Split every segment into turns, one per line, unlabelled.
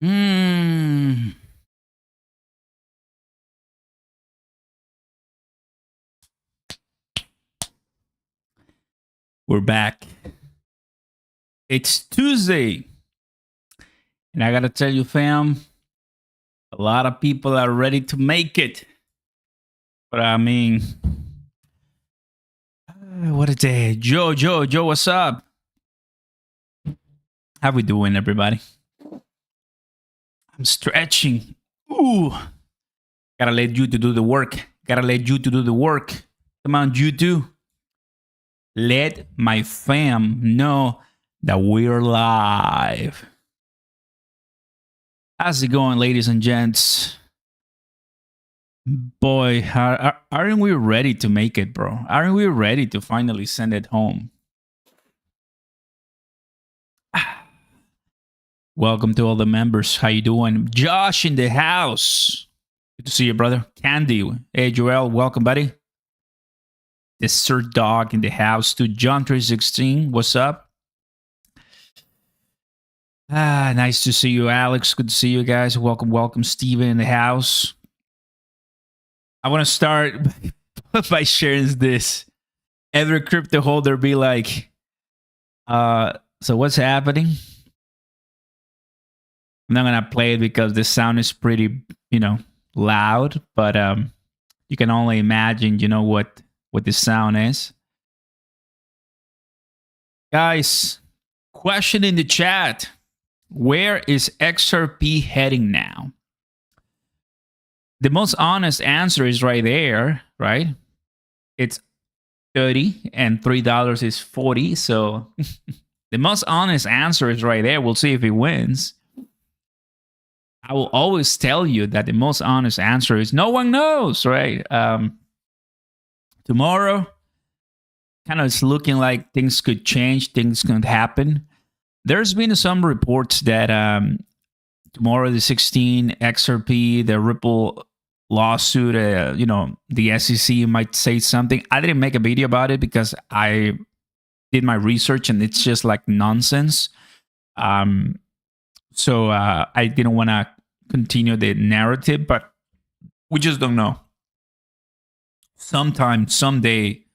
Mm. We're back. It's Tuesday. And I got to tell you, fam, a lot of people are ready to make it. But I mean, what a day. Joe, what's up? How we doing, everybody? I'm stretching. Ooh. Gotta let you to do the work. Gotta let you to do the work. Come on, you too. Let my fam know that we're live. How's it going, ladies and gents? Boy, aren't we ready to make it, bro? Aren't we ready to finally send it home? Welcome to all the members. How you doing? Josh in the house. Good to see you, brother. Candy. Hey, Joel. Welcome, buddy. The Sir Dog in the house too. John 316. What's up? Nice to see you, Alex. Good to see you guys. Welcome, Steven in the house. I want to start by sharing this. Every crypto holder be like, so what's happening? I'm not gonna play it because the sound is pretty, loud, but you can only imagine, what the sound is. Guys, question in the chat. Where is XRP heading now? The most honest answer is right there, right? It's 30 and $3 is 40. So the most honest answer is right there. We'll see if he wins. I will always tell you that the most honest answer is no one knows, right? Tomorrow, kind of it's looking like things could change, things could happen. There's been some reports that tomorrow, the 16 XRP, the Ripple lawsuit, the SEC might say something. I didn't make a video about it because I did my research and it's just like nonsense. So I didn't want to continue the narrative, but we just don't know. Sometime, someday,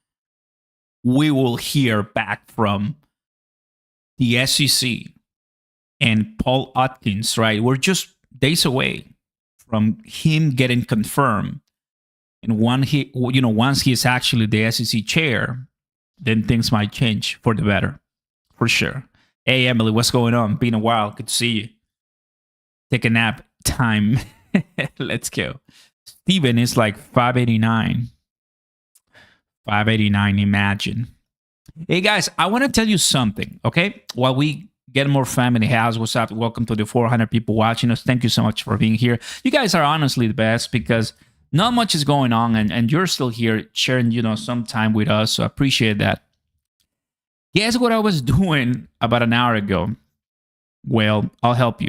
we will hear back from the SEC and Paul Atkins, right? We're just days away from him getting confirmed. And once he's actually the SEC chair, then things might change for the better, for sure. Hey, Emily, what's going on? Been a while. Good to see you. Take a nap time. Let's go. Steven is like 589. 589, imagine. Hey, guys, I want to tell you something, okay? While we get more family house, what's up? Welcome to the 400 people watching us. Thank you so much for being here. You guys are honestly the best because not much is going on and you're still here sharing, some time with us. So I appreciate that. Guess what I was doing about an hour ago? Well, I'll help you.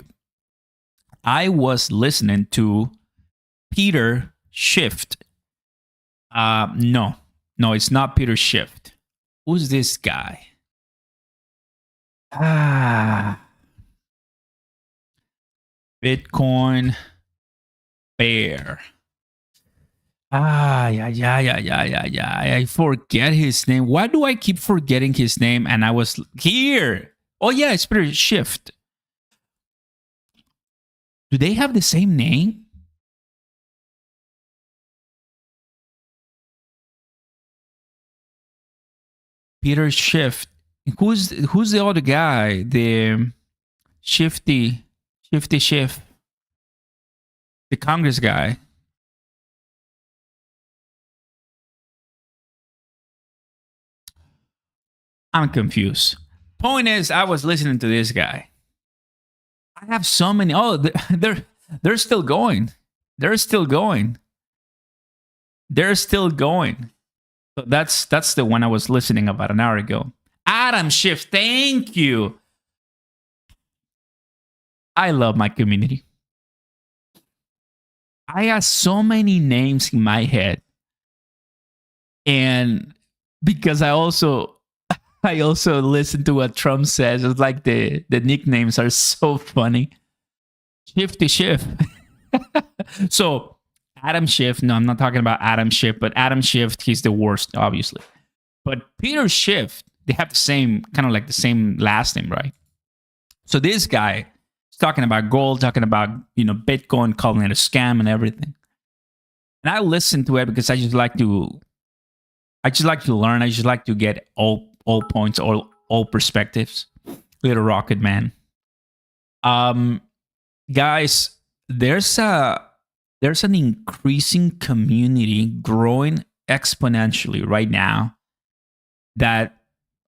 I was listening to Peter Schiff. No, it's not Peter Schiff. Who's this guy? Bitcoin Bear. Yeah. I forget his name. Why do I keep forgetting his name? And I was here. Oh, yeah, it's Peter Schiff. Do they have the same name? Peter Schiff. Who's the other guy? The Shifty Schiff. The Congress guy. I'm confused. Point is, I was listening to this guy. I have so many. Oh, they're still going. They're still going. So that's the one I was listening about an hour ago. Adam Schiff, thank you. I love my community. I have so many names in my head. And because I also listen to what Trump says, it's like the nicknames are so funny. Shifty Schiff. So Adam Schiff, no, I'm not talking about Adam Schiff, but Adam Schiff, he's the worst, obviously. But Peter Schiff, they have the same, kind of like the same last name, right? So this guy is talking about gold, talking about, Bitcoin, calling it a scam and everything. And I listen to it because I just like to learn. I just like to get all points, all perspectives. Little rocket man. Guys, there's an increasing community growing exponentially right now that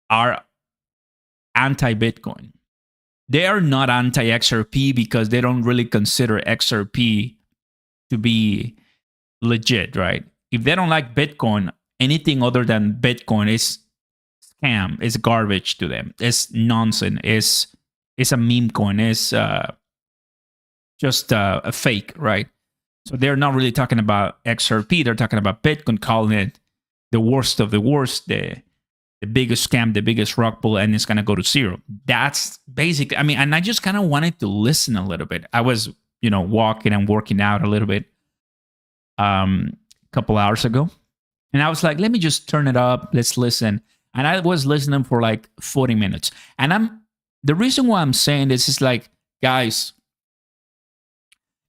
are anti-Bitcoin. They are not anti-XRP because they don't really consider XRP to be legit, right? If they don't like Bitcoin, anything other than Bitcoin is scam, is garbage to them. It's nonsense. It's a meme coin. It's just a fake, right? So they're not really talking about XRP. They're talking about Bitcoin, calling it the worst of the worst, the biggest scam, the biggest rug pull, and it's going to go to zero. That's basically, and I just kind of wanted to listen a little bit. I was, walking and working out a little bit a couple hours ago. And I was like, let me just turn it up. Let's listen. And I was listening for like 40 minutes. And the reason why I'm saying this is like, guys,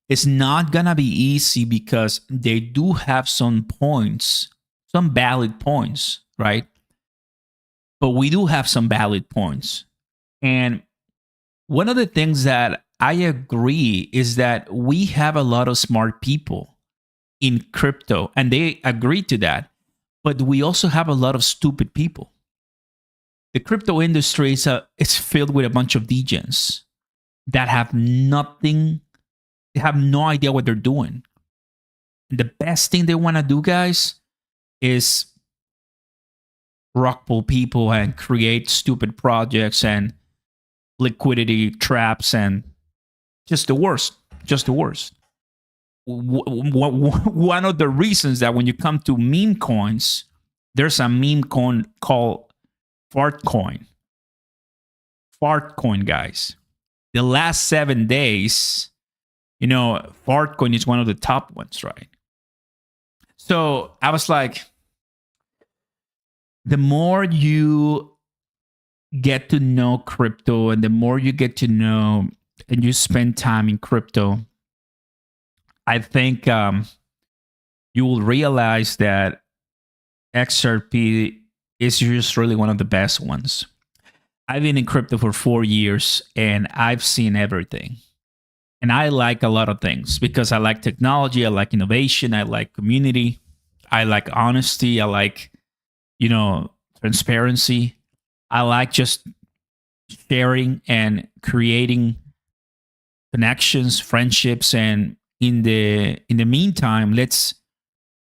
it's not going to be easy because they do have some points, some valid points, right? But we do have some valid points. And one of the things that I agree is that we have a lot of smart people in crypto, and they agree to that. But we also have a lot of stupid people. The crypto industry is filled with a bunch of degens that have nothing. They have no idea what they're doing. The best thing they want to do, guys, is rock pull people and create stupid projects and liquidity traps and just the worst. One of the reasons that when you come to meme coins, there's a meme coin called Fart Coin. Fart Coin, guys. The last 7 days, Fart Coin is one of the top ones, right? So I was like, the more you get to know crypto and the more you get to know and you spend time in crypto, I think you will realize that XRP is just really one of the best ones. I've been in crypto for 4 years and I've seen everything. And I like a lot of things because I like technology, I like innovation, I like community, I like honesty, I like, transparency. I like just sharing and creating connections, friendships, and in the meantime, let's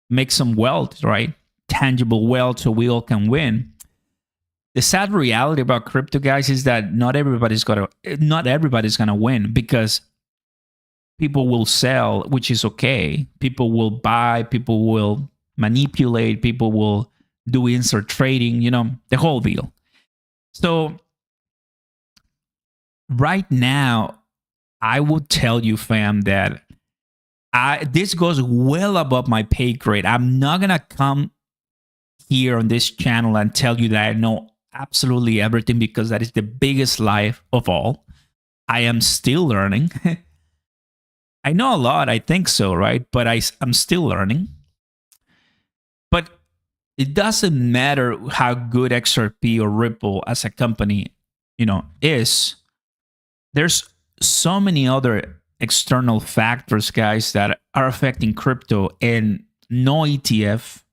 make some wealth, right? Tangible wealth so we all can win. The sad reality about crypto, guys, is that not everybody's gonna win because people will sell, which is okay. People will buy, people will manipulate, people will do insert trading, the whole deal. So right now, I would tell you, fam, that this goes well above my pay grade. I'm not going to come here on this channel and tell you that I know absolutely everything because that is the biggest lie of all. I am still learning. I know a lot, I think so, right? But I'm still learning. But it doesn't matter how good XRP or Ripple as a company, is. There's so many other external factors, guys, that are affecting crypto, and no ETF,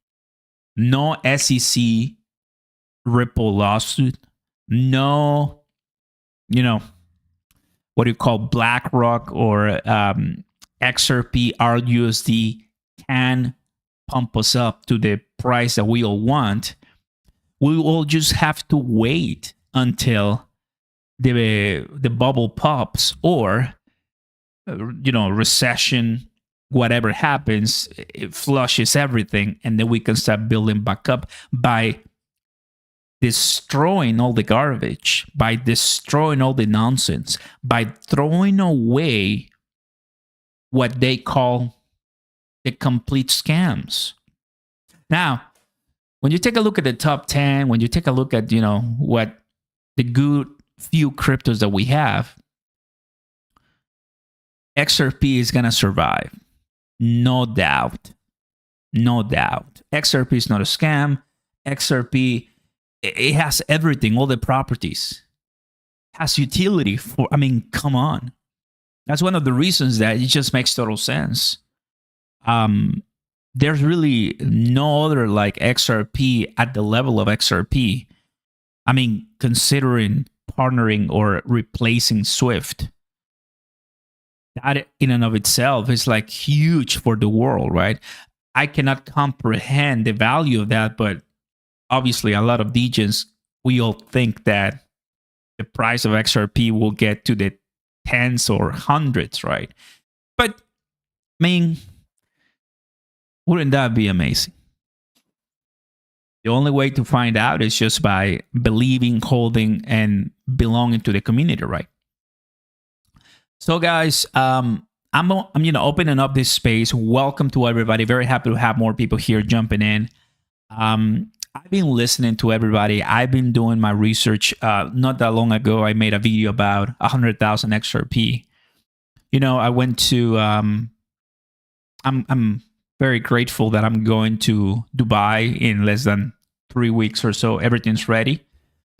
no SEC Ripple lawsuit, no, what do you call BlackRock or XRP, RUSD can pump us up to the price that we all want. We will just have to wait until the bubble pops or recession, whatever happens, it flushes everything, and then we can start building back up by destroying all the garbage, by destroying all the nonsense, by throwing away what they call the complete scams. Now, when you take a look at the top 10, when you take a look at, what the good few cryptos that we have, XRP is going to survive. No doubt. No doubt. XRP is not a scam. XRP, it has everything, all the properties. Has utility for, come on. That's one of the reasons that it just makes total sense. There's really no other like XRP at the level of XRP. Considering partnering or replacing Swift, that in and of itself is like huge for the world, right? I cannot comprehend the value of that, but obviously a lot of degens, we all think that the price of XRP will get to the tens or hundreds, right? But wouldn't that be amazing? The only way to find out is just by believing, holding, and belonging to the community, right? So, guys, I'm opening up this space. Welcome to everybody. Very happy to have more people here jumping in. I've been listening to everybody. I've been doing my research. Not that long ago, I made a video about 100,000 XRP. I went to. I'm very grateful that I'm going to Dubai in less than 3 weeks or so. Everything's ready.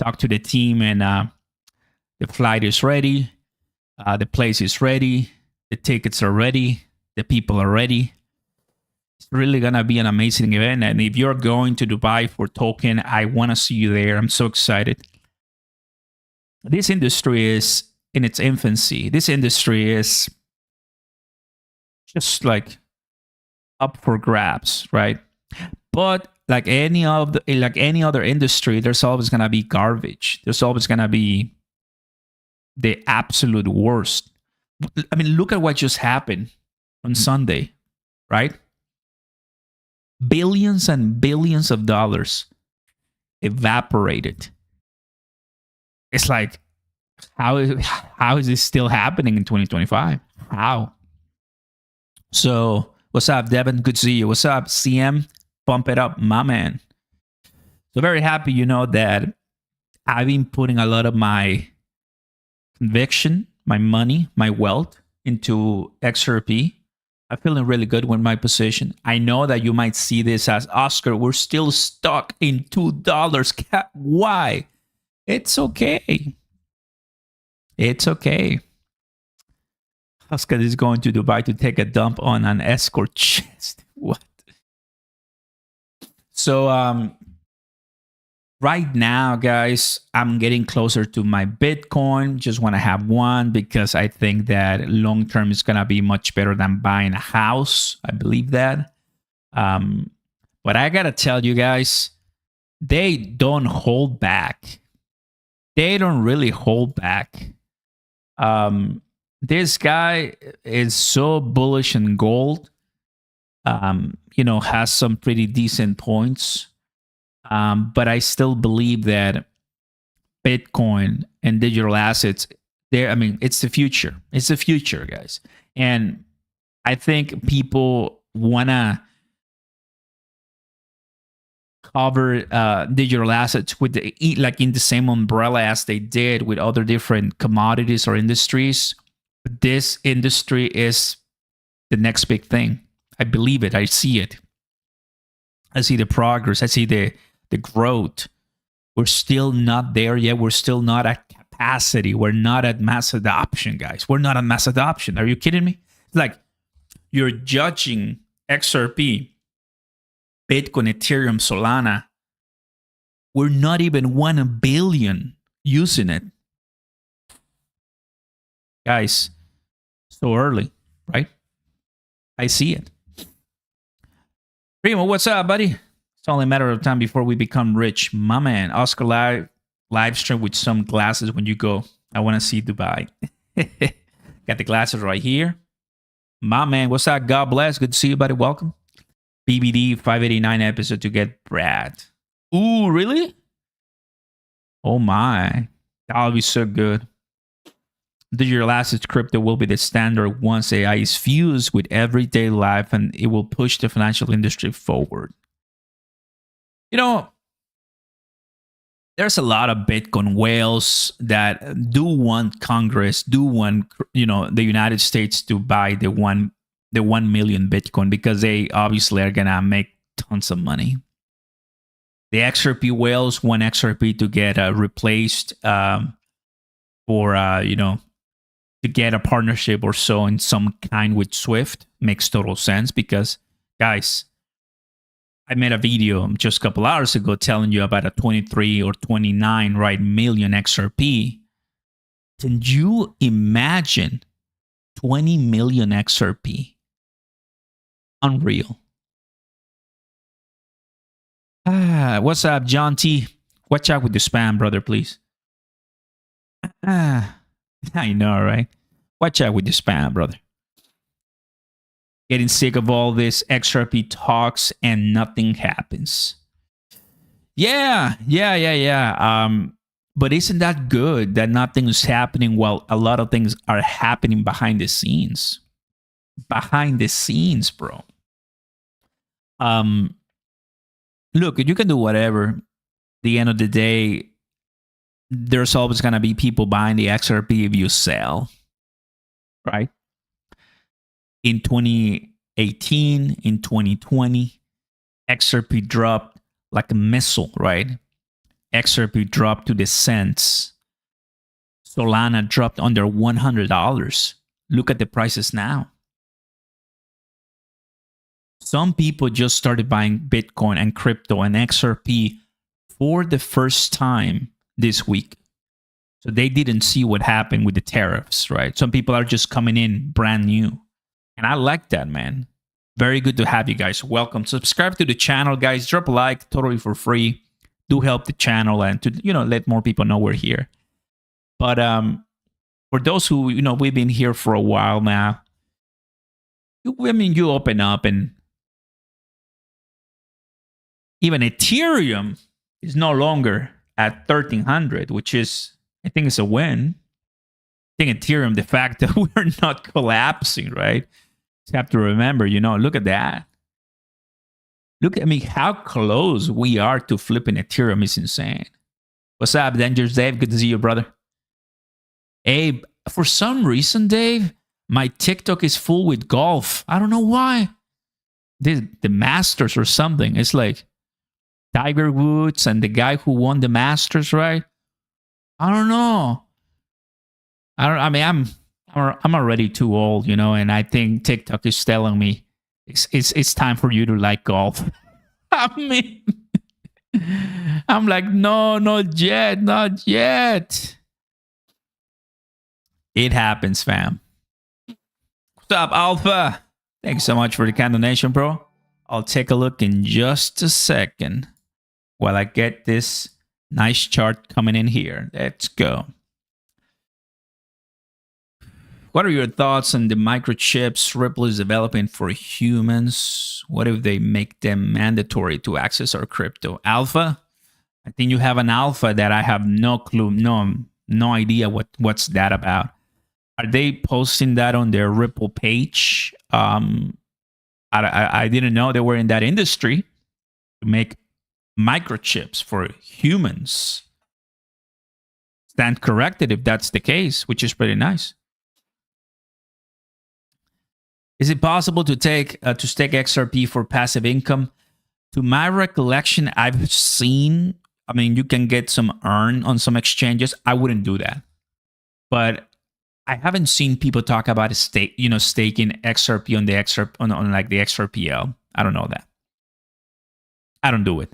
Talk to the team, and the flight is ready. The place is ready. The tickets are ready. The people are ready. It's really going to be an amazing event. And if you're going to Dubai for token, I want to see you there. I'm so excited. This industry is in its infancy. This industry is just like up for grabs, right? But like any other industry, there's always going to be garbage. There's always going to be the absolute worst. Look at what just happened on Sunday, right? Billions and billions of dollars evaporated. It's like, how is this still happening in 2025? How? So, what's up, Devin? Good to see you. What's up, CM? Pump it up, my man. So very happy, that I've been putting a lot of my conviction, my money, my wealth into XRP. I'm feeling really good with my position. I know that you might see this as, Oscar, we're still stuck in $2. Why? It's okay. It's okay. Oscar is going to Dubai to take a dump on an escort chest. What? So, right now, guys, I'm getting closer to my Bitcoin. Just want to have one because I think that long term is going to be much better than buying a house. I believe that. But I got to tell you guys, they don't hold back. They don't really hold back. This guy is so bullish in gold. Has some pretty decent points. But I still believe that Bitcoin and digital assets, it's the future. It's the future, guys. And I think people want to cover digital assets with in the same umbrella as they did with other different commodities or industries. This industry is the next big thing. I believe it. I see it. I see the progress. I see the growth. We're still not there yet. We're still not at capacity. We're not at mass adoption, guys. We're not at mass adoption. Are you kidding me? Like, you're judging XRP, Bitcoin, Ethereum, Solana. We're not even 1 billion using it. Guys, so early, right? I see it. Primo, what's up, buddy? It's only a matter of time before we become rich. My man, Oscar live stream with some glasses when you go. I want to see Dubai. Got the glasses right here. My man, what's up? God bless. Good to see you, buddy. Welcome. BBD 589 episode to get Brad. Ooh, really? Oh my. That'll be so good. digital assets crypto will be the standard once AI is fused with everyday life, and it will push the financial industry forward. You know, there's a lot of Bitcoin whales that do want Congress, do want the United States to buy the 1 million Bitcoin, because they obviously are gonna make tons of money. The XRP whales want XRP to get replaced for to get a partnership or so in some kind with Swift. Makes total sense, because guys, I made a video just a couple hours ago telling you about a 23 or 29 million XRP. Can you imagine 20 million XRP? Unreal. What's up, John T? Watch out with the spam, brother, please. I know, right? Watch out with the spam, brother. Getting sick of all this XRP talks and nothing happens. Yeah. But isn't that good that nothing is happening while a lot of things are happening behind the scenes? Behind the scenes, bro. Look, you can do whatever. At the end of the day, there's always going to be people buying the XRP if you sell, right? In 2018, in 2020, XRP dropped like a missile, right? XRP dropped to the cents. Solana dropped under $100. Look at the prices now. Some people just started buying Bitcoin and crypto and XRP for the first time this week. So they didn't see what happened with the tariffs, right? Some people are just coming in brand new. And I like that, man. Very good to have you guys. Welcome. Subscribe to the channel, guys. Drop a like, totally for free. Do help the channel and to let more people know we're here. But for those who we've been here for a while now, you open up and even Ethereum is no longer at 1,300, which is, I think, it's a win. I think Ethereum, the fact that we're not collapsing, right? You have to remember, look at that. Look at how close we are to flipping Ethereum is insane. What's up, Dangerous Dave? Good to see you, brother. Abe, for some reason, Dave, my TikTok is full with golf. I don't know why. The Masters or something. It's like Tiger Woods and the guy who won the Masters, right? I don't know. I'm already too old, and I think TikTok is telling me it's time for you to like golf. I'm like, no, not yet. It happens, fam. What's up, Alpha? Thanks so much for the kind donation, bro. I'll take a look in just a second while I get this nice chart coming in here. Let's go. What are your thoughts on the microchips Ripple is developing for humans? What if they make them mandatory to access our crypto? Alpha? I think you have an alpha that I have no clue, no idea what's that about. Are they posting that on their Ripple page? I didn't know they were in that industry to make microchips for humans. Stand corrected if that's the case, which is pretty nice. Is it possible to stake XRP for passive income? To my recollection, I've seen, you can get some earn on some exchanges. I wouldn't do that. But I haven't seen people talk about staking XRP on the on like the XRPL. I don't know that. I don't do it.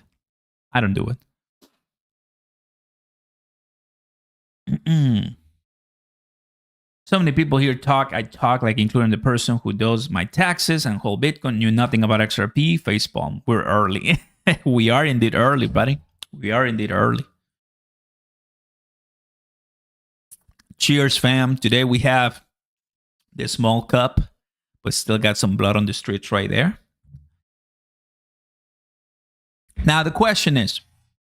So many people here talk, like including the person who does my taxes and hold Bitcoin, knew nothing about XRP, facepalm. We're early. We are indeed early, buddy. We are indeed early. Cheers, fam. Today we have the small cup, but still got some blood on the streets right there. Now the question is,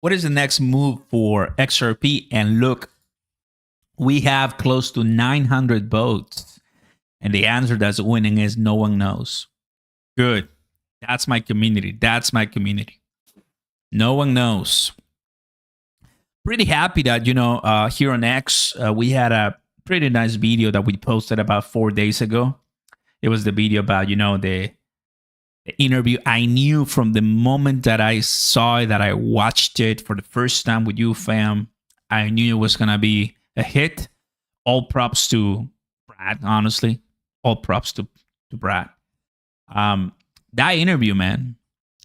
what is the next move for XRP? And look, We have close to 900 votes. And the answer that's winning is no one knows. Good. That's my community. That's my community. No one knows. Pretty happy that, here on X, we had a pretty nice video that we posted about 4 days ago. It was the video about, the interview. I knew from the moment that I saw it, that I watched it for the first time with you, fam, I knew it was going to be a hit. All props to Brad, honestly. All props to Brad. That interview, man,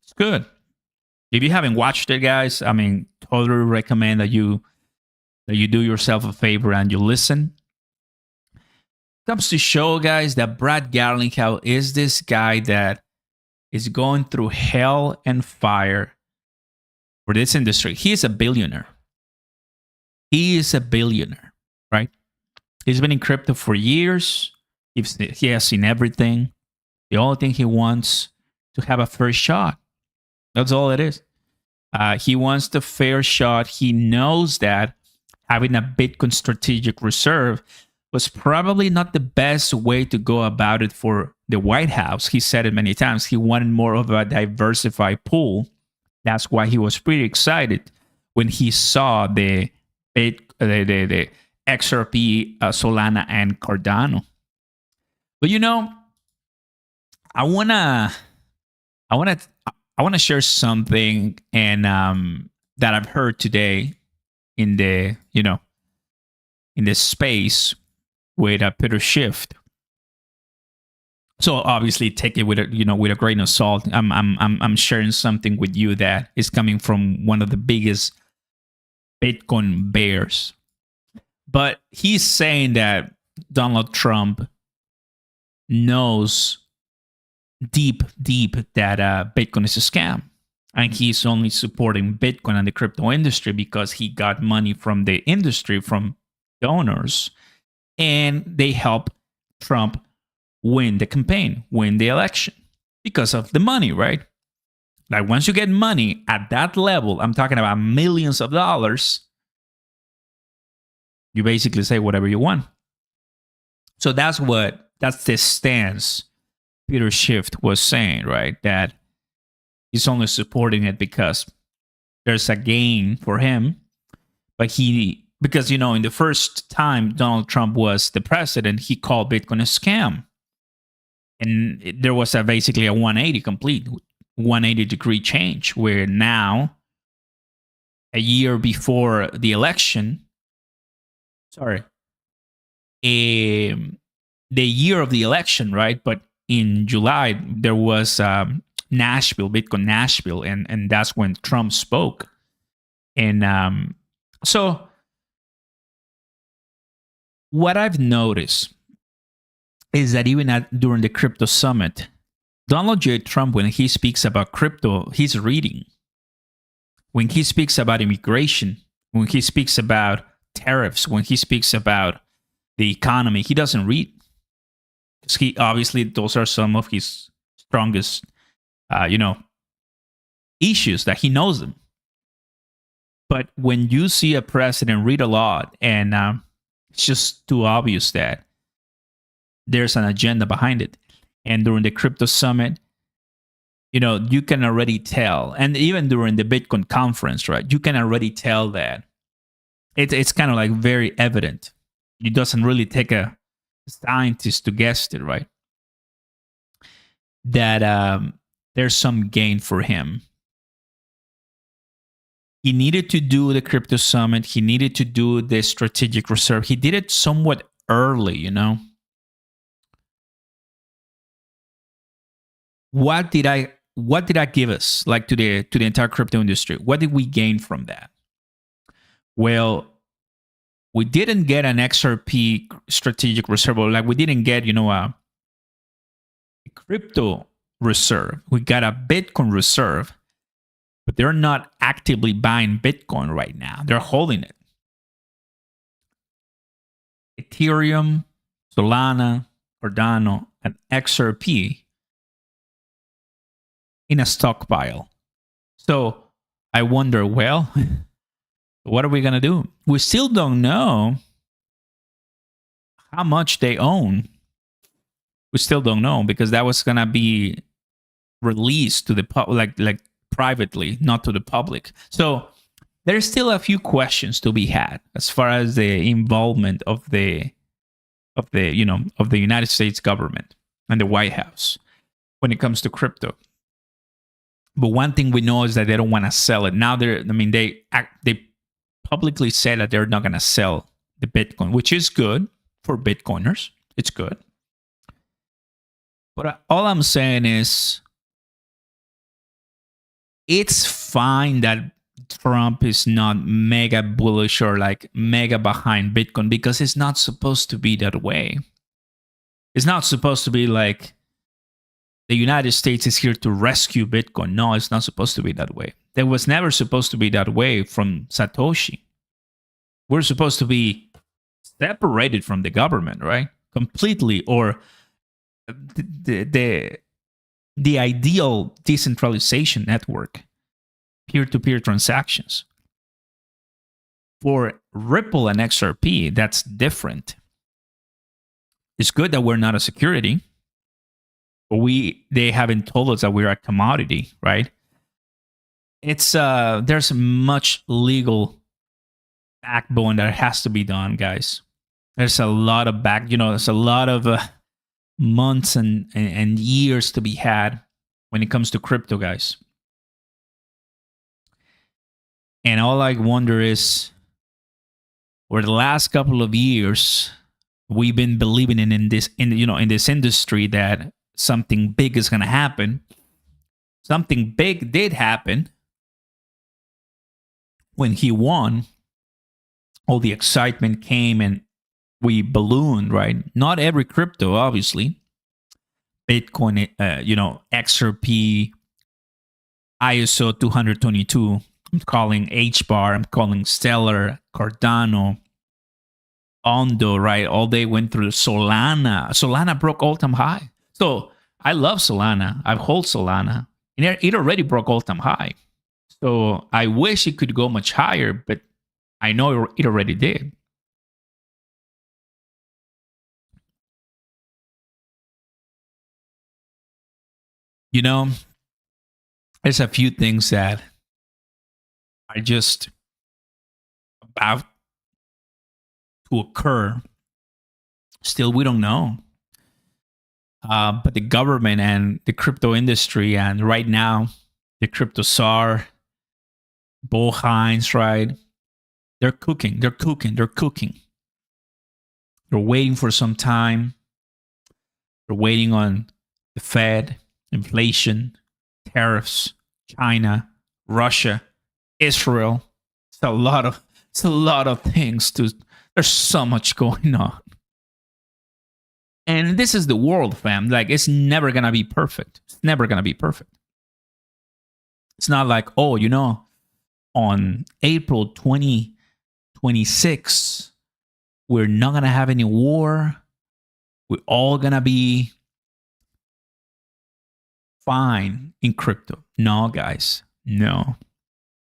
it's good. If you haven't watched it, guys, I mean, totally recommend that you do yourself a favor and you listen. Comes to show, guys, that Brad Garlinghouse is this guy that is going through hell and fire for this industry. He is a billionaire. He is a billionaire, right? He's been in crypto for years. He has seen everything. The only thing he wants to have a first shot. That's all it is. He wants the fair shot. He knows that having a Bitcoin strategic reserve was probably not the best way to go about it for the White House. He said it many times. He wanted more of a diversified pool. That's why he was pretty excited when he saw the XRP, Solana, and Cardano. But I wanna share something and that I've heard today in the in this space with Peter Schiff. So obviously take it with a grain of salt. I'm sharing something with you that is coming from one of the biggest Bitcoin bears. But he's saying that Donald Trump knows deep that Bitcoin is a scam. And he's only supporting Bitcoin and the crypto industry because he got money from the industry, from donors. And they help Trump win the campaign, win the election because of the money, right? Like once you get money at that level, I'm talking about millions of dollars, you basically say whatever you want. So that's the stance Peter Schiff was saying, right? That he's only supporting it because there's a gain for him. But because in the first time Donald Trump was the president, he called Bitcoin a scam. And there was basically a 180 degree change, where now, a year before the election, the year of the election, right? But in July, there was Bitcoin Nashville, and that's when Trump spoke. And so what I've noticed is that even during the crypto summit, Donald J. Trump, when he speaks about crypto, he's reading. When he speaks about immigration, when he speaks about tariffs, when he speaks about the economy, he doesn't read. Because obviously, those are some of his strongest, issues that he knows them. But when you see a president read a lot, and it's just too obvious that there's an agenda behind it. And during the crypto summit, you can already tell, and even during the Bitcoin conference, right, you can already tell that it's kind of like very evident. It doesn't really take a scientist to guess it, right? That there's some gain for him. He needed to do the crypto summit. He needed to do the strategic reserve. He did it somewhat early, What did I give us, like, to the entire crypto industry? What did we gain from that? Well, we didn't get an XRP strategic reserve, or like we didn't get, a crypto reserve. We got a Bitcoin reserve, but they're not actively buying Bitcoin right now. They're holding it. Ethereum, Solana, Cardano, and XRP in a stockpile. So I wonder, well, what are we going to do? We still don't know How much they own, we still don't know, because that was gonna be released to the like privately, not to the public. So there's still a few questions to be had as far as the involvement of the United States government and the White House when it comes to crypto. But one thing we know is that they don't want to sell it. Now they publicly said that they're not going to sell the Bitcoin, which is good for Bitcoiners. It's good. But all I'm saying is it's fine that Trump is not mega bullish or like mega behind Bitcoin, because it's not supposed to be that way. It's not supposed to be like the United States is here to rescue Bitcoin. No, it's not supposed to be that way. That was never supposed to be that way from Satoshi. We're supposed to be separated from the government, right? Completely, or the ideal decentralization network, peer-to-peer transactions. For Ripple and XRP, that's different. It's good that we're not a security, but they haven't told us that we're a commodity, right? It's there's much legal backbone that has to be done, guys. There's a lot of there's a lot of months and years to be had when it comes to crypto, guys. And all I wonder is, over the last couple of years, we've been believing in this industry that something big is going to happen. Something big did happen when he won. All the excitement came and we ballooned, right? Not every crypto, obviously. Bitcoin, XRP, ISO 222. I'm calling HBAR. I'm calling Stellar, Cardano, Ondo, right? All they went through. Solana. Solana broke all-time high. So I love Solana. I hold Solana. It already broke all-time high. So I wish it could go much higher, but I know it already did. There's a few things that are just about to occur. Still, we don't know. But the government and the crypto industry, and right now, the crypto czar, Bo Hines, right? They're cooking. They're waiting for some time. They're waiting on the Fed, inflation, tariffs, China, Russia, Israel. It's a lot of things there's so much going on. And this is the world, fam. Like, it's never going to be perfect. It's never going to be perfect. It's not like, on April 2026, we're not going to have any war. We're all going to be fine in crypto. No, guys. No.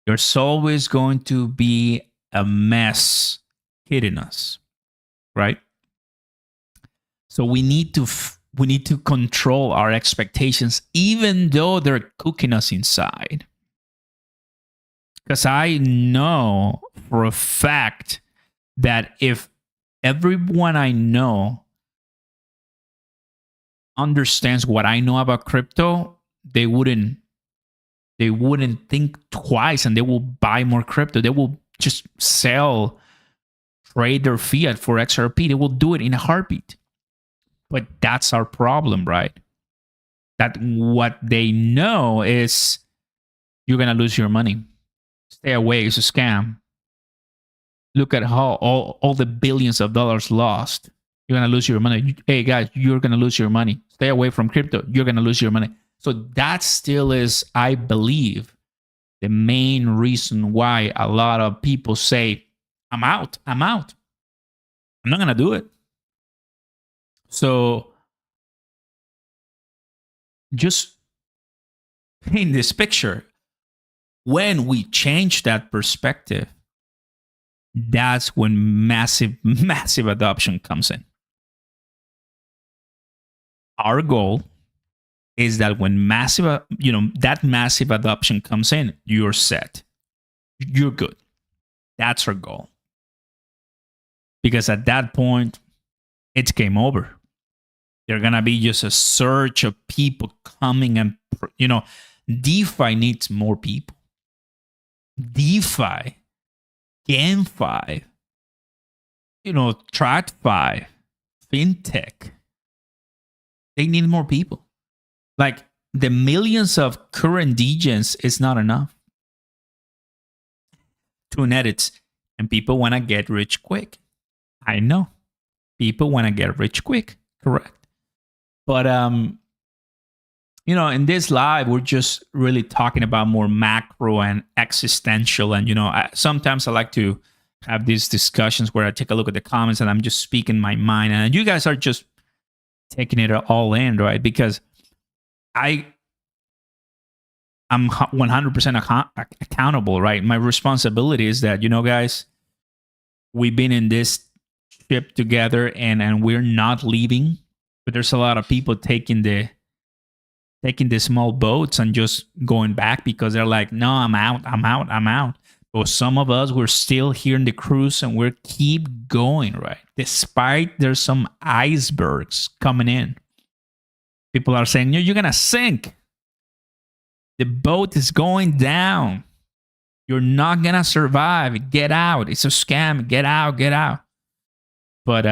There's always going to be a mess hitting us, right? So we need to control our expectations, even though they're cooking us inside. Because I know for a fact that if everyone I know understands what I know about crypto, they wouldn't think twice, and they will buy more crypto. They will just trade their fiat for XRP. They will do it in a heartbeat. But that's our problem, right? That what they know is you're going to lose your money. Stay away. It's a scam. Look at how all the billions of dollars lost. You're going to lose your money. Hey, guys, you're going to lose your money. Stay away from crypto. You're going to lose your money. So that still is, I believe, the main reason why a lot of people say, I'm out. I'm not going to do it. So just paint this picture. When we change that perspective, that's when massive adoption comes in. Our goal is that when that massive adoption comes in, you're set. You're good. That's our goal. Because at that point, it's game over. There's going to be just a surge of people coming and, DeFi needs more people. DeFi, GameFi, TradFi, FinTech. They need more people. Like the millions of current degens is not enough. Tune edits. And people want to get rich quick. I know. People want to get rich quick. Correct. But, in this live, we're just really talking about more macro and existential. And, sometimes I like to have these discussions where I take a look at the comments and I'm just speaking my mind. And you guys are just taking it all in, right? Because I'm 100% accountable, right? My responsibility is that, guys, we've been in this ship together and we're not leaving. But there's a lot of people taking the small boats and just going back because they're like, no, I'm out. But some of us, we're still here in the cruise and we're keep going, right? Despite there's some icebergs coming in. People are saying, you're going to sink. The boat is going down. You're not going to survive. Get out. It's a scam. Get out. But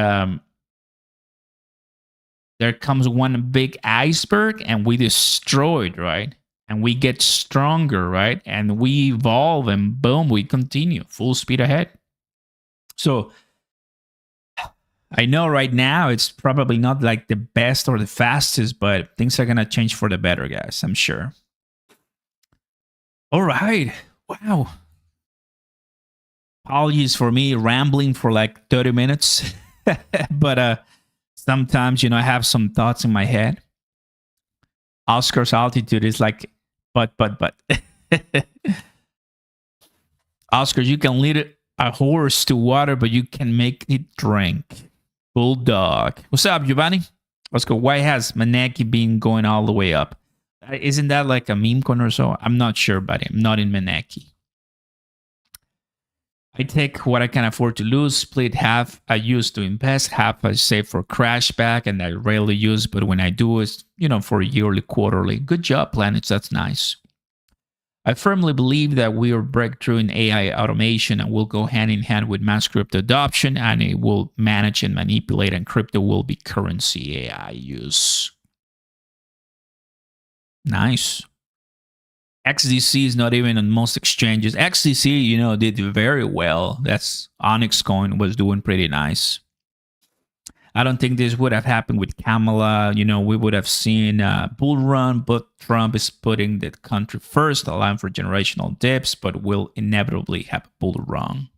there comes one big iceberg and we destroyed, right? And we get stronger, right? And we evolve and boom, we continue full speed ahead. So I know right now it's probably not like the best or the fastest, but things are going to change for the better, guys. I'm sure. All right. Wow. Apologies for me rambling for like 30 minutes. But sometimes, I have some thoughts in my head. Oscar's altitude is like, but. Oscar, you can lead a horse to water, but you can make it drink. Bulldog. What's up, Giovanni? Oscar, why has Maneki been going all the way up? Isn't that like a meme coin or so? I'm not sure, buddy. I'm not in Maneki. I take what I can afford to lose, split half I use to invest, half I save for crash back, and I rarely use, but when I do, it's, for yearly, quarterly. Good job, planets. That's nice. I firmly believe that we are breakthrough in AI automation and will go hand in hand with mass crypto adoption, and it will manage and manipulate, and crypto will be currency AI use. Nice. XDC is not even on most exchanges. XDC, did very well. That's Onyx coin was doing pretty nice. I don't think this would have happened with Kamala. We would have seen a bull run, but Trump is putting the country first, allowing for generational dips, but will inevitably have a bull run.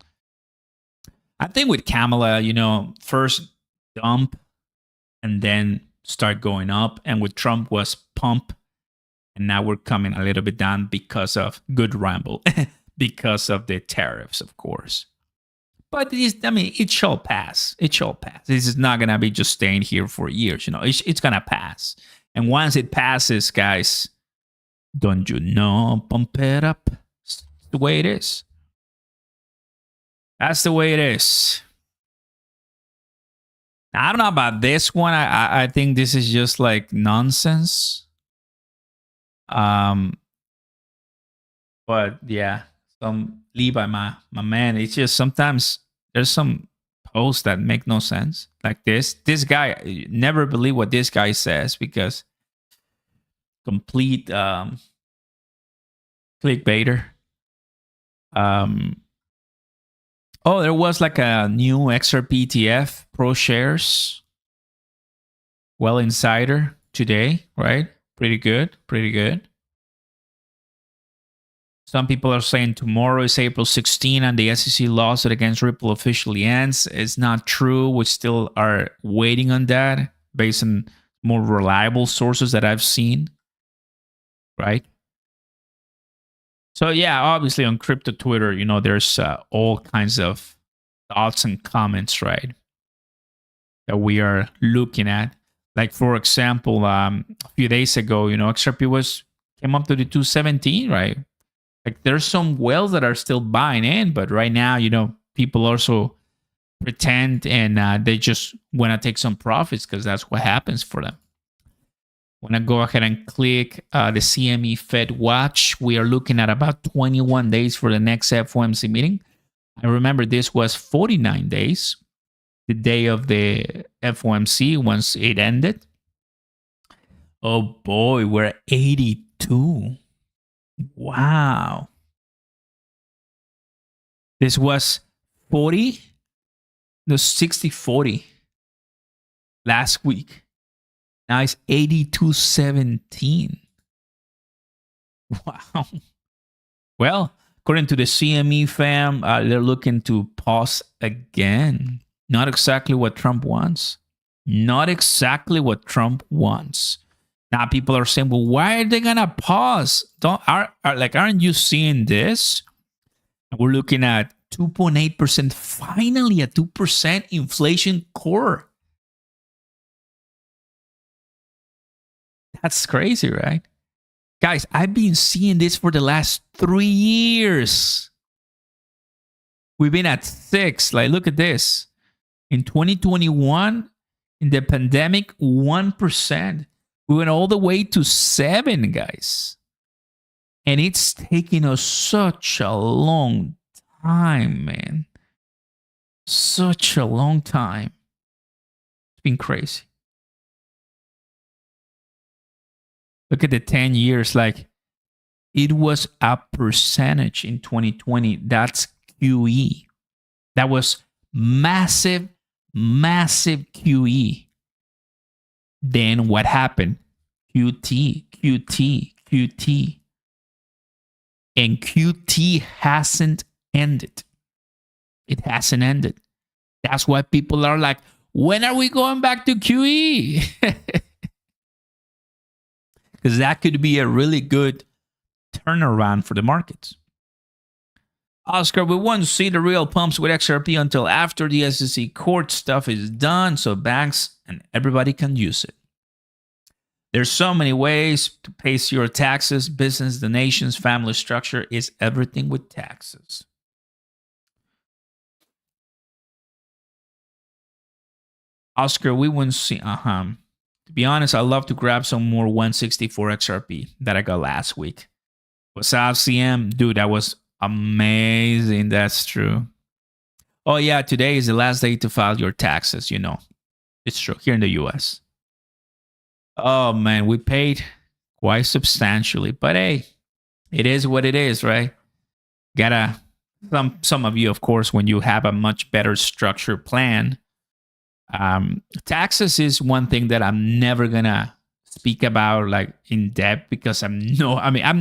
I think with Kamala, first dump and then start going up. And with Trump was pump. And now we're coming a little bit down because of good ramble, because of the tariffs, of course. But it shall pass. It shall pass. This is not going to be just staying here for years. It's going to pass. And once it passes, guys, don't you know, pump it up. It's the way it is. That's the way it is. I don't know about this one. I think this is just like nonsense. But yeah, some Levi, my man, it's just sometimes there's some posts that make no sense. Like this guy, never believe what this guy says because complete clickbaiter. Oh, there was like a new XRP ETF Pro Shares. Well, Insider today, right? Pretty good. Some people are saying tomorrow is April 16 and the SEC lawsuit against Ripple officially ends. It's not true. We still are waiting on that based on more reliable sources that I've seen. Right? So yeah, obviously on crypto Twitter, there's all kinds of thoughts and comments, right? That we are looking at. Like for example, a few days ago, XRP came up to the 217, right? Like there's some whales that are still buying in, but right now, people also pretend and they just want to take some profits because that's what happens for them. When I go ahead and click the CME Fed Watch, we are looking at about 21 days for the next FOMC meeting. I remember this was 49 days, the day of the FOMC once it ended. Oh boy, we're at 82. Wow. This was 40, no, 60, 40 last week. Now it's 82.17. Wow. Well, according to the CME fam, they're looking to pause again. Not exactly what Trump wants. Not exactly what Trump wants. Now people are saying, well, why are they gonna pause? Aren't you seeing this? We're looking at 2.8%, finally a 2% inflation core. That's crazy, right? Guys, I've been seeing this for the last 3 years. We've been at 6. Like, look at this. In 2021, in the pandemic, 1%. We went all the way to 7, guys. And it's taken us such a long time, man. Such a long time. It's been crazy. Look at the 10 years. Like, it was a percentage in 2020. That's QE. That was massive, massive QE. Then what happened? QT, QT, QT. And QT hasn't ended. It hasn't ended. That's why people are like, when are we going back to QE? Because that could be a really good turnaround for the markets. Oscar, we won't see the real pumps with XRP until after the SEC court stuff is done, so banks and everybody can use it. There's so many ways to pay your taxes. Business, donations, family structure is everything with taxes. Oscar, we wouldn't see. To be honest, I'd love to grab some more 164 XRP that I got last week. What's up, CM? Dude, that was amazing. That's true. Oh, yeah, today is the last day to file your taxes, It's true, here in the US. Oh, man, we paid quite substantially. But hey, it is what it is, right? Some of you, of course, when you have a much better structured plan, taxes is one thing that I'm never gonna speak about like in depth because I'm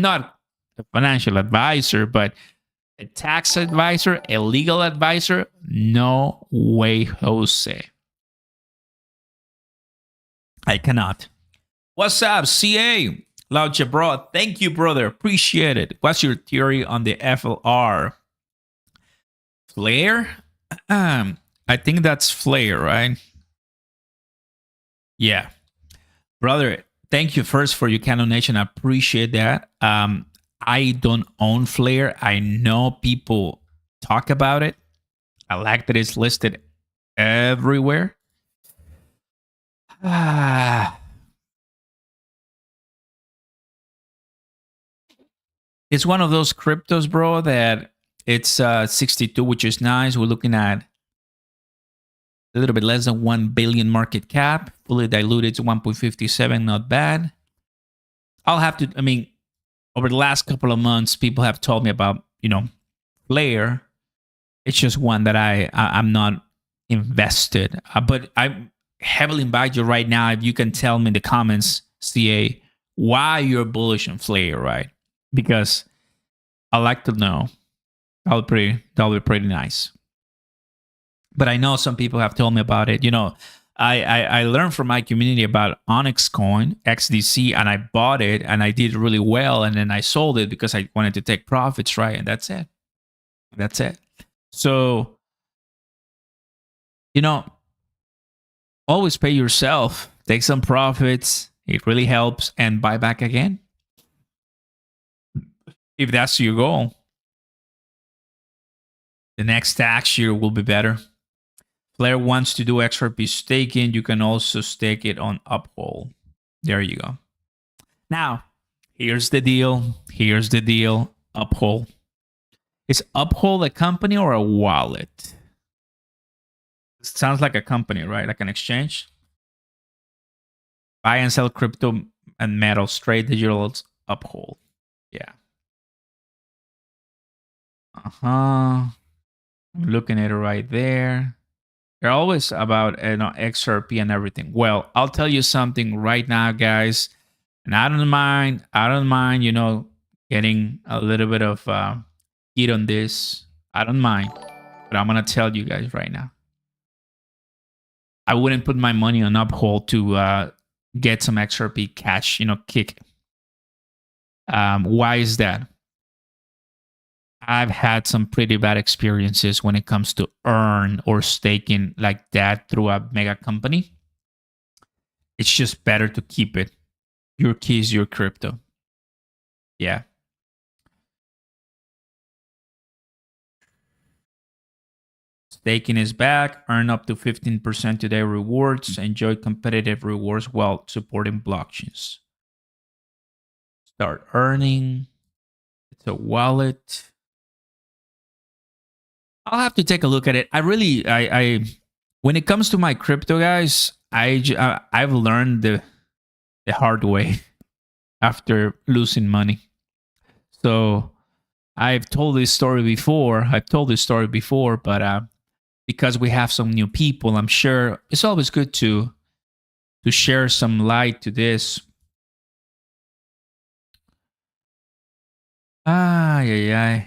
not a financial advisor, but a tax advisor, a legal advisor, no way, Jose. I cannot. What's up, CA? Loud Jabra, thank you, brother. Appreciate it. What's your theory on the FLR? Flare? I think that's Flare, right? Yeah. Brother, thank you first for your Canonation. I appreciate that. I don't own Flare. I know people talk about it. I like that it's listed everywhere. It's one of those cryptos, bro, that it's 62, which is nice. We're looking at a little bit less than 1 billion market cap, fully diluted to 1.57, not bad. Over the last couple of months, people have told me about, Flare. It's just one that I'm not invested. But I heavily invite you right now, if you can tell me in the comments, CA, why you're bullish on Flare, right? Because I like to know. That'll be pretty nice. But I know some people have told me about it. I learned from my community about Onyx Coin, XDC, and I bought it and I did really well. And then I sold it because I wanted to take profits, right? And that's it. That's it. So, always pay yourself take some profits. It really helps, and buy back again if that's your goal. The next tax year will be better. Player wants to do XRP staking. You can also stake it on Uphold. There you go. Now, here's the deal. Here's the deal. Uphold. Is Uphold a company or a wallet? It sounds like a company, right? Like an exchange. Buy and sell crypto and metals, trade digitals, Uphold. Yeah. I'm looking at it right there. They're always about XRP and everything. Well, I'll tell you something right now, guys. And I don't mind, getting a little bit of heat on this. I don't mind. But I'm gonna tell you guys right now. I wouldn't put my money on Uphold to get some XRP cash, kick. Why is that? I've had some pretty bad experiences when it comes to earn or staking like that through a mega company. It's just better to keep it. Your keys, your crypto. Yeah. Staking is back. Earn up to 15% today rewards. Enjoy competitive rewards while supporting blockchains. Start earning. It's a wallet. I'll have to take a look at it. I when it comes to my crypto, guys, I've learned the hard way after losing money. So I've told this story before. But because we have some new people, I'm sure it's always good to share some light to this. Yeah.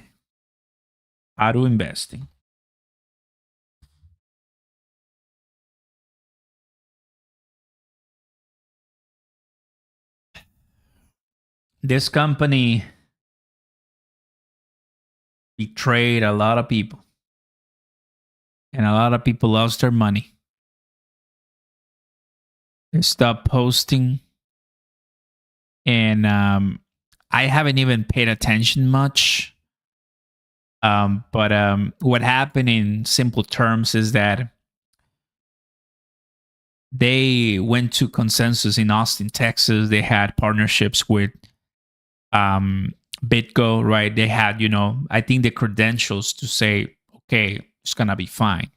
Auto investing. This company betrayed a lot of people, and a lot of people lost their money. They stopped posting, and I haven't even paid attention much. But what happened in simple terms is that they went to Consensus in Austin, Texas. They had partnerships with BitGo, right? They had, I think the credentials to say, okay, it's going to be fine.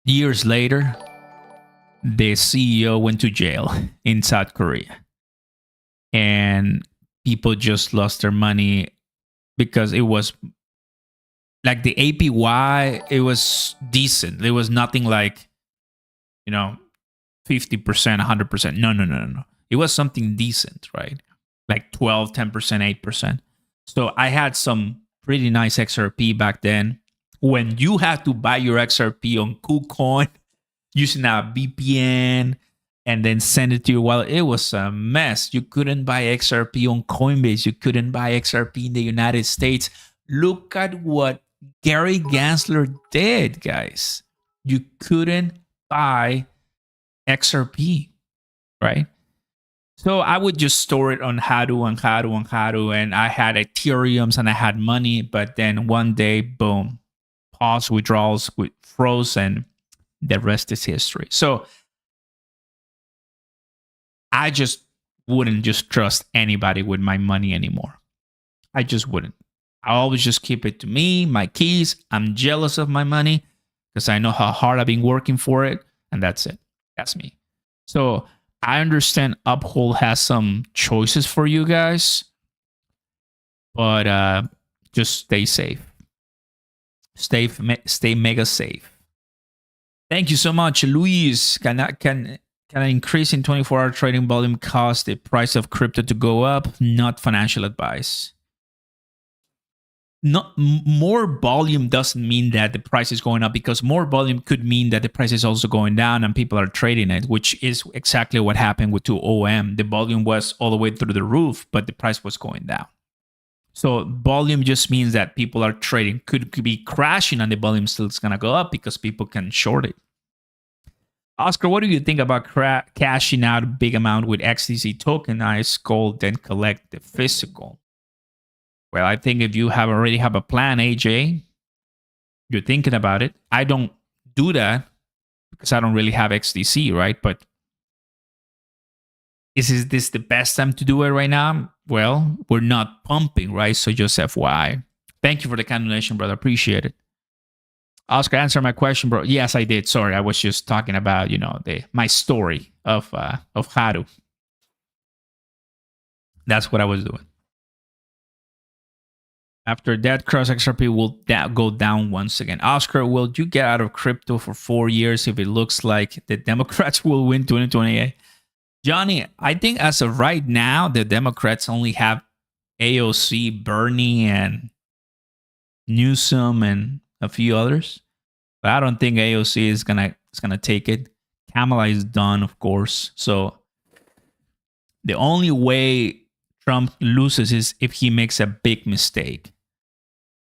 Years later, the CEO went to jail in South Korea. And people just lost their money because it was like the APY, it was decent. It was nothing like, 50%, 100%. No. It was something decent, right? Like 12, 10%, 8%. So I had some pretty nice XRP back then. When you had to buy your XRP on KuCoin using a VPN and then send it to your wallet, it was a mess. You couldn't buy XRP on Coinbase. You couldn't buy XRP in the United States. Look at what Gary Gensler did, guys. You couldn't buy XRP, right? So I would just store it on Hadoop, and I had Ethereums and I had money, but then one day, boom, pause withdrawals froze, and the rest is history. So I just wouldn't just trust anybody with my money anymore. I just wouldn't. I always just keep it to me, my keys. I'm jealous of my money because I know how hard I've been working for it, and that's it. That's me. So I understand Uphold has some choices for you guys, but just stay safe. Stay mega safe. Thank you so much, Luis. Can an increase in 24-hour trading volume cause the price of crypto to go up? Not financial advice. More volume doesn't mean that the price is going up, because more volume could mean that the price is also going down and people are trading it, which is exactly what happened with 2OM. The volume was all the way through the roof, but the price was going down. So volume just means that people are trading. Could be crashing and the volume still is going to go up because people can short it. Oscar, what do you think about cashing out a big amount with XTC tokenized gold, then collect the physical? Well, I think if you already have a plan, AJ, you're thinking about it. I don't do that because I don't really have XTC, right? But is this the best time to do it right now? Well, we're not pumping, right? So just FYI. Thank you for the donation, brother. Appreciate it. Oscar, answer my question, bro. Yes, I did. Sorry, I was just talking about my story of Haru. That's what I was doing. After that, cross XRP will go down once again. Oscar, will you get out of crypto for 4 years if it looks like the Democrats will win 2028? Johnny, I think as of right now, the Democrats only have AOC, Bernie, and Newsom, and a few others. But I don't think AOC is gonna take it. Kamala is done, of course. So the only way Trump loses is if he makes a big mistake.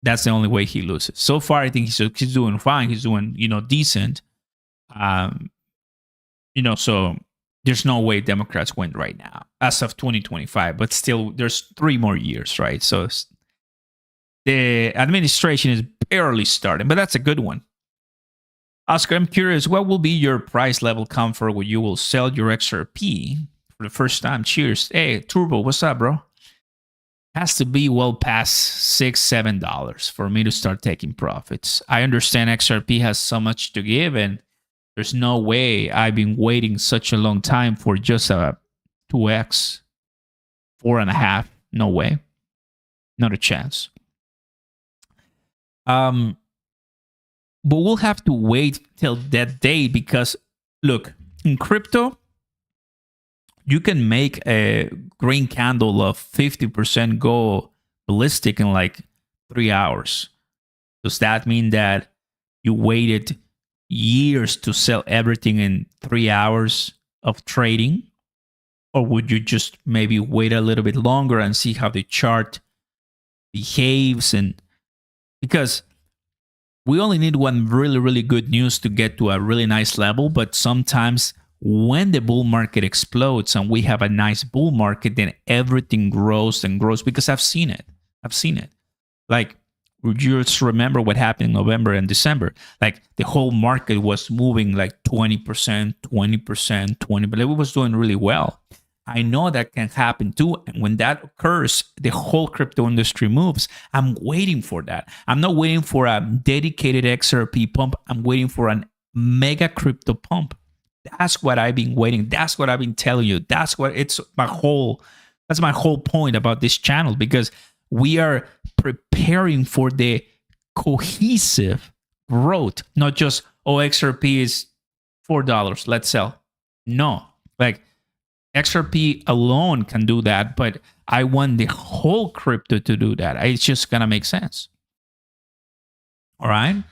That's the only way he loses. So far, I think he's doing fine. He's doing decent. So there's no way Democrats win right now as of 2025. But still, there's 3 more years, right? So the administration is barely starting, but that's a good one. Oscar, I'm curious, what will be your price level comfort when you will sell your XRP for the first time? Cheers. Hey, Turbo, what's up, bro? Has to be well past $6-7 for me to start taking profits. I understand XRP has so much to give, and there's no way I've been waiting such a long time for just a 2x, 4.5. No way. Not a chance. But we'll have to wait till that day because, look, in crypto, you can make a green candle of 50% go ballistic in like 3 hours. Does that mean that you waited years to sell everything in 3 hours of trading? Or would you just maybe wait a little bit longer and see how the chart behaves? And because we only need one really, really good news to get to a really nice level, but sometimes when the bull market explodes and we have a nice bull market, then everything grows and grows because I've seen it. Like, you just remember what happened in November and December. Like, the whole market was moving like 20%, 20%, but it was doing really well. I know that can happen too. And when that occurs, the whole crypto industry moves. I'm waiting for that. I'm not waiting for a dedicated XRP pump. I'm waiting for a mega crypto pump. That's what I've been waiting. That's what I've been telling you. That's my whole point about this channel, because we are preparing for the cohesive growth, not just, XRP is $4, let's sell. No, like XRP alone can do that, but I want the whole crypto to do that. It's just gonna make sense. All right.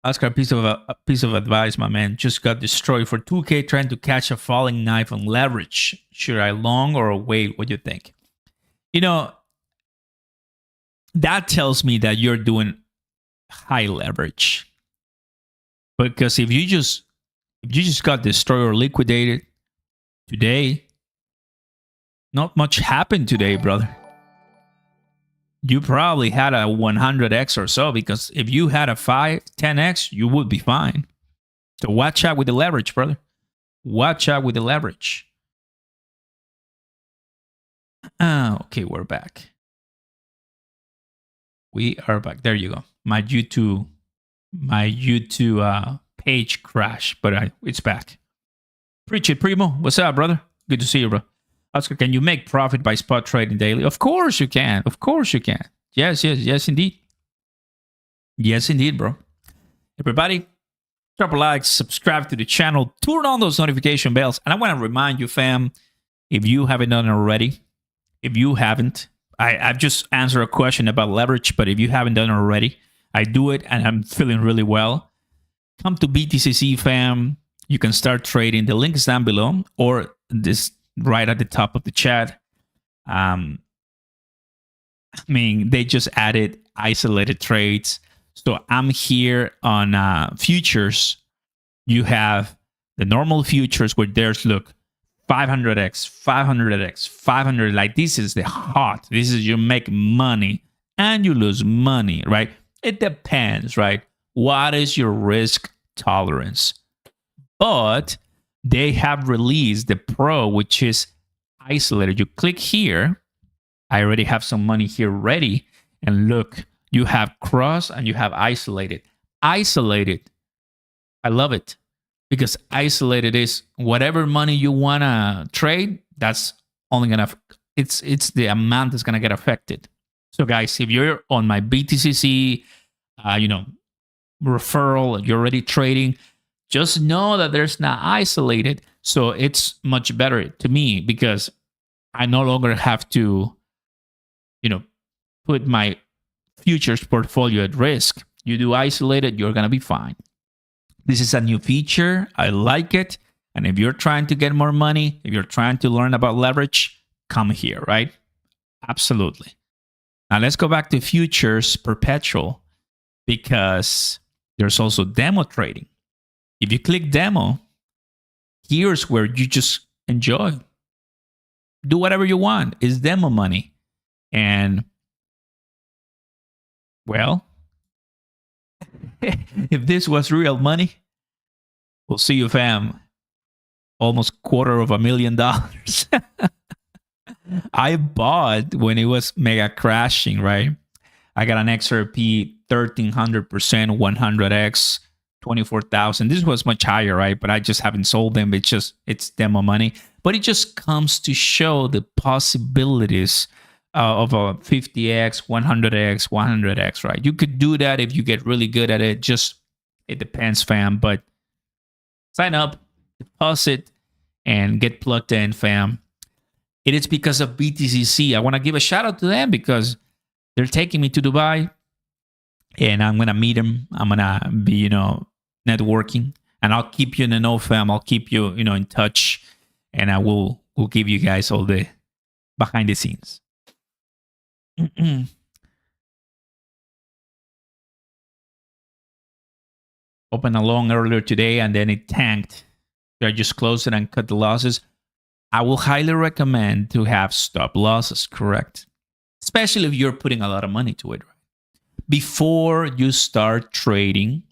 Oscar, a piece of advice, my man. Just got destroyed for 2K trying to catch a falling knife on leverage. Should I long or wait? What do you think? That tells me that you're doing high leverage. Because if you just got destroyed or liquidated today, not much happened today, brother. You probably had a 100x or so, because if you had a 10x, you would be fine. So watch out with the leverage, brother. Watch out with the leverage. Okay, we're back. We are back. There you go. My YouTube page crashed, but it's back. Preach it, Primo. What's up, brother? Good to see you, bro. Oscar, can you make profit by spot trading daily? Of course you can. Of course you can. Yes, indeed. Yes, indeed, bro. Everybody, drop a like, subscribe to the channel, turn on those notification bells. And I want to remind you, fam, if you haven't done it already, I've just answered a question about leverage, but if you haven't done it already, I do it and I'm feeling really well. come to BTCC, fam. You can start trading. The link is down below or this right at the top of the chat. I mean, they just added isolated trades. So I'm here on futures. You have the normal futures where there's, look, 500x, 500x, 500. Like, this is the hot. This is you make money and you lose money, right? It depends, right? What is your risk tolerance? But they have released the Pro, which is isolated. You click here. I already have some money here ready. And look, you have cross and you have isolated. Isolated. I love it because isolated is whatever money you want to trade, that's only going to, it's the amount that's going to get affected. So guys, if you're on my BTCC, referral, you're already trading, just know that there's not isolated. So it's much better to me because I no longer have to, put my futures portfolio at risk. You do isolated, you're going to be fine. This is a new feature. I like it. And if you're trying to get more money, if you're trying to learn about leverage, come here, right? Absolutely. Now let's go back to futures perpetual because there's also demo trading. If you click demo, here's where you just enjoy. Do whatever you want. It's demo money. And, well, if this was real money, we'll see you, fam. Almost $250,000. I bought when it was mega crashing, right? I got an XRP 1300%, 100x, 24,000. This was much higher, right? But I just haven't sold them. It's demo money. But it just comes to show the possibilities of a 50x, 100x, 100x, right? You could do that if you get really good at it. It depends, fam. But sign up, deposit, and get plugged in, fam. It is because of BTCC. I want to give a shout out to them because they're taking me to Dubai, and I'm gonna meet them. I'm gonna be, networking, and I'll keep you in the know, fam. I'll keep you, in touch, and I will give you guys all the behind the scenes. Opened a long earlier today, and then it tanked. So I just closed it and cut the losses. I will highly recommend to have stop losses, correct? Especially if you're putting a lot of money to it. Right? Before you start trading,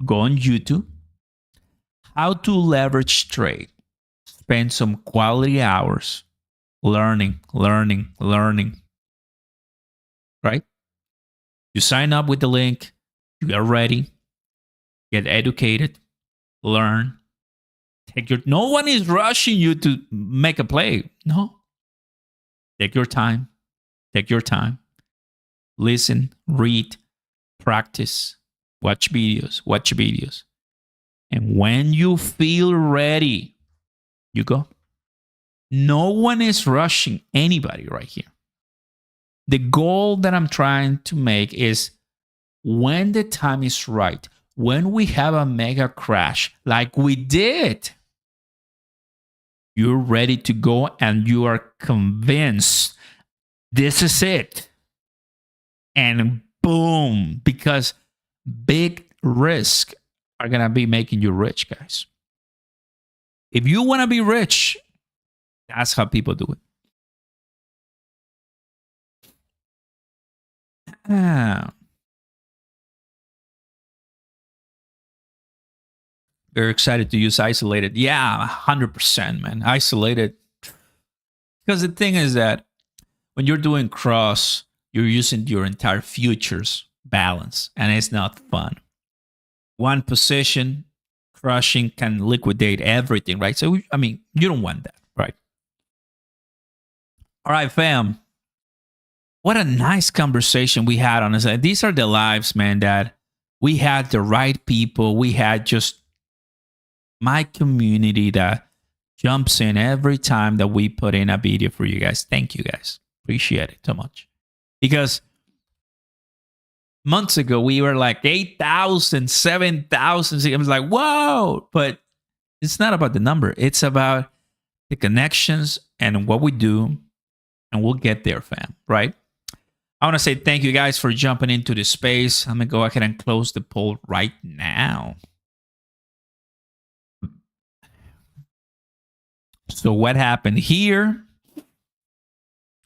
go on YouTube. How to leverage trade. Spend some quality hours learning. Right? You sign up with the link. You get ready. Get educated. Learn. No one is rushing you to make a play. No. Take your time. Listen, read, practice, watch videos. And when you feel ready, you go. No one is rushing anybody right here. The goal that I'm trying to make is when the time is right, when we have a mega crash like we did, you're ready to go and you are convinced this is it. And boom, because big risk are going to be making you rich, guys. If you want to be rich, that's how people do it. Very excited to use isolated. Yeah, 100%, man. Isolated. Because the thing is that when you're doing cross, you're using your entire futures balance, and it's not fun. One position crushing can liquidate everything, right? So, you don't want that, right? All right, fam. What a nice conversation we had on this. These are the lives, man, that we had the right people. We had just my community that jumps in every time that we put in a video for you guys. Thank you, guys. Appreciate it so much. Because months ago, we were like 8,000, 7,000. I was like, whoa. But it's not about the number, it's about the connections and what we do. And we'll get there, fam. Right? I want to say thank you guys for jumping into the space. I'm going to go ahead and close the poll right now. So, what happened here?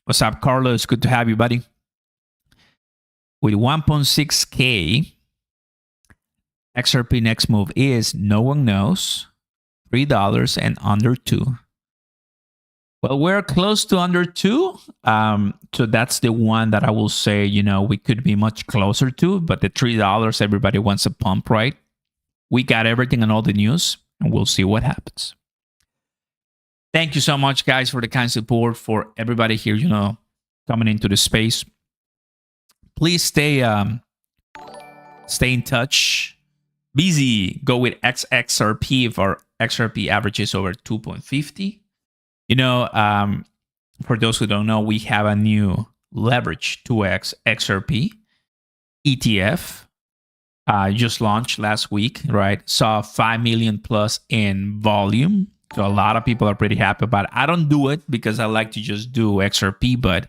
What's up, Carlos? Good to have you, buddy. With 1.6K, XRP next move is no one knows, $3 and under 2. Well, we're close to under 2. So that's the one that I will say, we could be much closer to. But the $3, everybody wants a pump, right? We got everything and all the news, and we'll see what happens. Thank you so much, guys, for the kind support, for everybody here, coming into the space. Please stay in touch. Busy, go with XXRP if our XRP average is over 2.50. For those who don't know, we have a new leverage 2x XRP ETF. Just launched last week, right? Saw 5 million plus in volume. So a lot of people are pretty happy about it. I don't do it because I like to just do XRP, but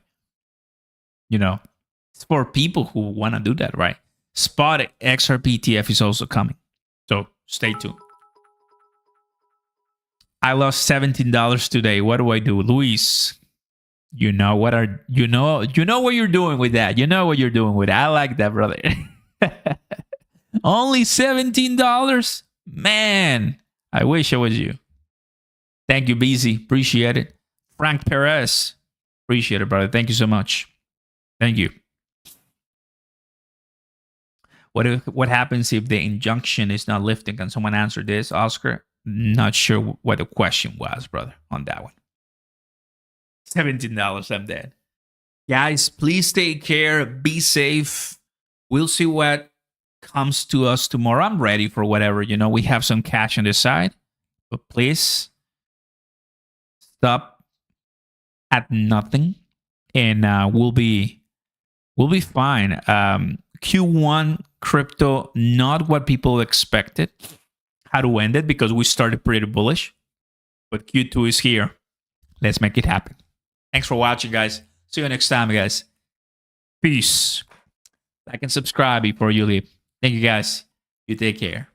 it's for people who want to do that, right? Spot XRP ETF is also coming. So stay tuned. I lost $17 today. What do I do? Luis, you know what you're doing with that. You know what you're doing with that. I like that, brother. Only $17? Man, I wish I was you. Thank you, BZ. Appreciate it. Frank Perez. Appreciate it, brother. Thank you so much. Thank you. What happens if the injunction is not lifting? Can someone answer this, Oscar? Not sure what the question was, brother, on that one. $17, I'm dead. Guys, please take care. Be safe. We'll see what comes to us tomorrow. I'm ready for whatever. We have some cash on the side. But please stop at nothing. And we'll be fine. Q1 crypto, not what people expected. How to end it, because we started pretty bullish. But Q2 is here. Let's make it happen. Thanks for watching, guys. See you next time, guys. Peace. Like and subscribe before you leave. Thank you, guys. You take care.